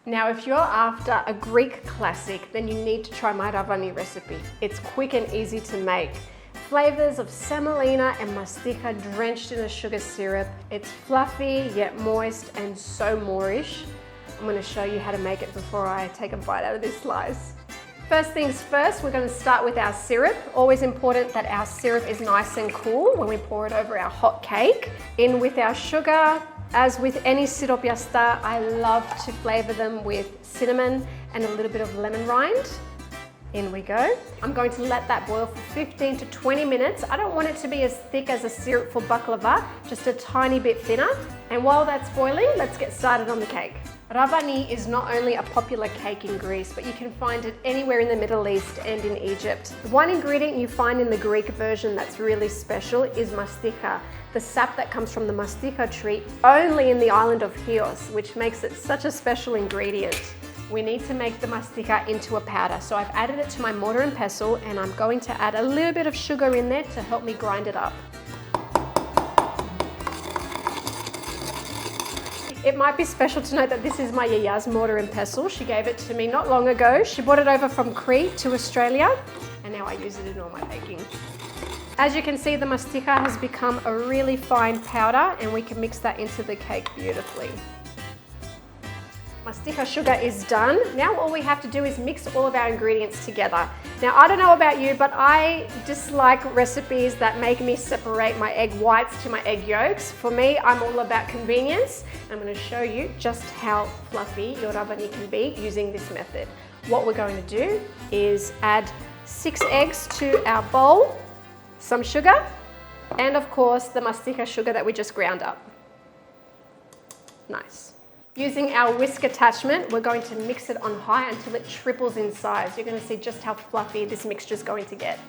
Now, if you're after a Greek classic, then you need to try my Ravani recipe. It's quick and easy to make. Flavors of semolina and mastiha drenched in a sugar syrup. It's fluffy yet moist and so Moorish. I'm going to show you how to make it before I take a bite out of this slice. First things first, we're going to start with our syrup. Always important that our syrup is nice and cool when we pour it over our hot cake. In with our sugar. As with any siropiasta, I love to flavor them with cinnamon and a little bit of lemon rind. In we go. I'm going to let that boil for 15 to 20 minutes. I don't want it to be as thick as a syrup for baklava, just a tiny bit thinner. And while that's boiling, let's get started on the cake. Ravani is not only a popular cake in Greece, but you can find it anywhere in the Middle East and in Egypt. One ingredient you find in the Greek version that's really special is mastiha, the sap that comes from the mastiha tree, only in the island of Chios, which makes it such a special ingredient. We need to make the mastiha into a powder, so I've added it to my mortar and pestle, and I'm going to add a little bit of sugar in there to help me grind it up. It might be special to note that this is my yaya's mortar and pestle. She gave it to me not long ago. She brought it over from Crete to Australia, and now I use it in all my baking. As you can see, the mastiha has become a really fine powder, and we can mix that into the cake beautifully. Mastiha sugar is done. Now all we have to do is mix all of our ingredients together. Now I don't know about you, but I dislike recipes that make me separate my egg whites to my egg yolks. For me, I'm all about convenience. I'm going to show you just how fluffy your Ravani can be using this method. What we're going to do is add 6 eggs to our bowl, some sugar, and of course the mastiha sugar that we just ground up. Nice. Using our whisk attachment, we're going to mix it on high until it triples in size. You're going to see just how fluffy this mixture is going to get.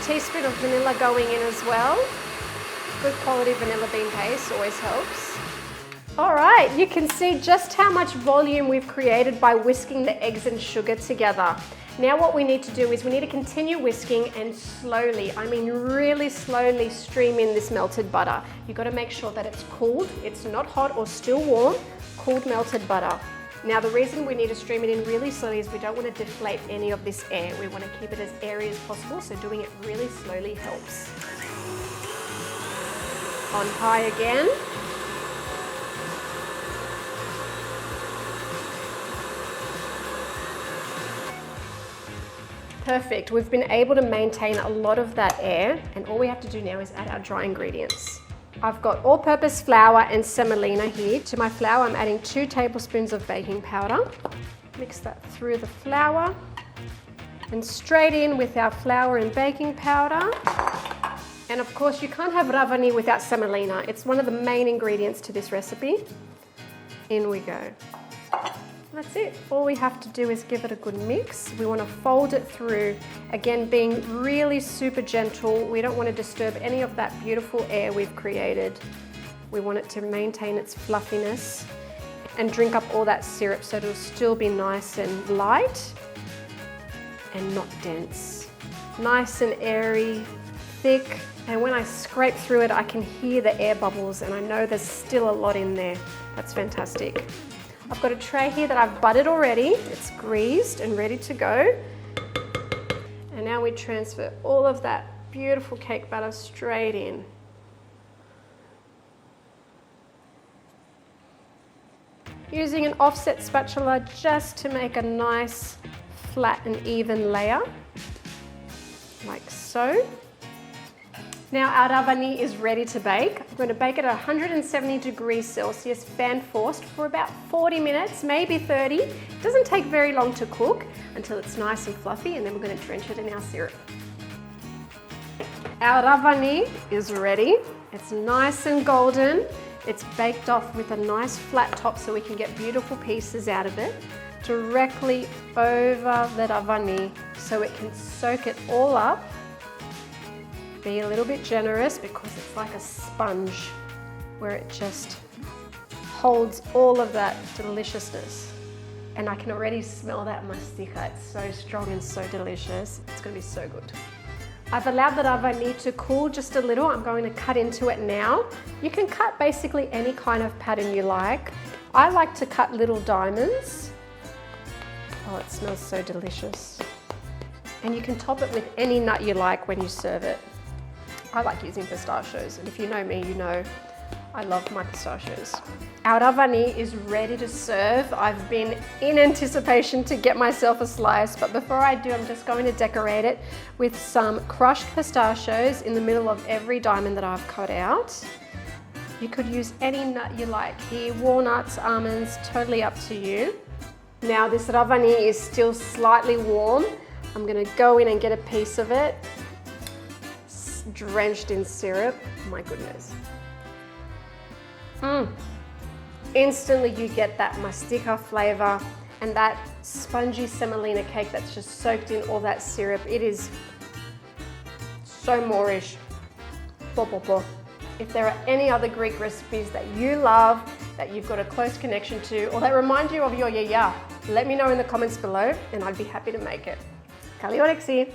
Teaspoon of vanilla going in as well. Good quality vanilla bean paste always helps. All right, you can see just how much volume we've created by whisking the eggs and sugar together. Now what we need to do is we need to continue whisking and slowly, I mean really slowly, stream in this melted butter. You've got to make sure that it's cooled. It's not hot or still warm, cooled melted butter. Now the reason we need to stream it in really slowly is we don't want to deflate any of this air. We want to keep it as airy as possible, so doing it really slowly helps. On high again. Perfect, we've been able to maintain a lot of that air, and all we have to do now is add our dry ingredients. I've got all-purpose flour and semolina here. To my flour, I'm adding 2 tablespoons of baking powder. Mix that through the flour, and straight in with our flour and baking powder. And of course, you can't have Ravani without semolina. It's one of the main ingredients to this recipe. In we go. That's it. All we have to do is give it a good mix. We want to fold it through, again being really super gentle. We don't want to disturb any of that beautiful air we've created. We want it to maintain its fluffiness and drink up all that syrup so it'll still be nice and light and not dense. Nice and airy, thick, and when I scrape through it I can hear the air bubbles, and I know there's still a lot in there. That's fantastic. I've got a tray here that I've buttered already. It's greased and ready to go. And now we transfer all of that beautiful cake batter straight in. Using an offset spatula just to make a nice flat and even layer, like so. Now our Ravani is ready to bake. I'm going to bake it at 170 degrees Celsius, fan forced, for about 40 minutes, maybe 30. It doesn't take very long to cook until it's nice and fluffy, and then we're going to drench it in our syrup. Our Ravani is ready. It's nice and golden. It's baked off with a nice flat top so we can get beautiful pieces out of it. Directly over the Ravani so it can soak it all up. Be a little bit generous because it's like a sponge where it just holds all of that deliciousness. And I can already smell that mastiha. It's so strong and so delicious. It's going to be so good. I've allowed the Ravani to cool just a little. I'm going to cut into it now. You can cut basically any kind of pattern you like. I like to cut little diamonds. Oh, it smells so delicious. And you can top it with any nut you like when you serve it. I like using pistachios, and if you know me, you know I love my pistachios. Our Ravani is ready to serve. I've been in anticipation to get myself a slice, but before I do, I'm just going to decorate it with some crushed pistachios in the middle of every diamond that I've cut out. You could use any nut you like here, walnuts, almonds, totally up to you. Now this Ravani is still slightly warm. I'm gonna go in and get a piece of it. It's drenched in syrup, my goodness. Instantly you get that Mastiha flavor and that spongy semolina cake that's just soaked in all that syrup. It is so Moorish. If there are any other Greek recipes that you love, that you've got a close connection to, or that remind you of your yaya, let me know in the comments below and I'd be happy to make it. Καλή όρεξη!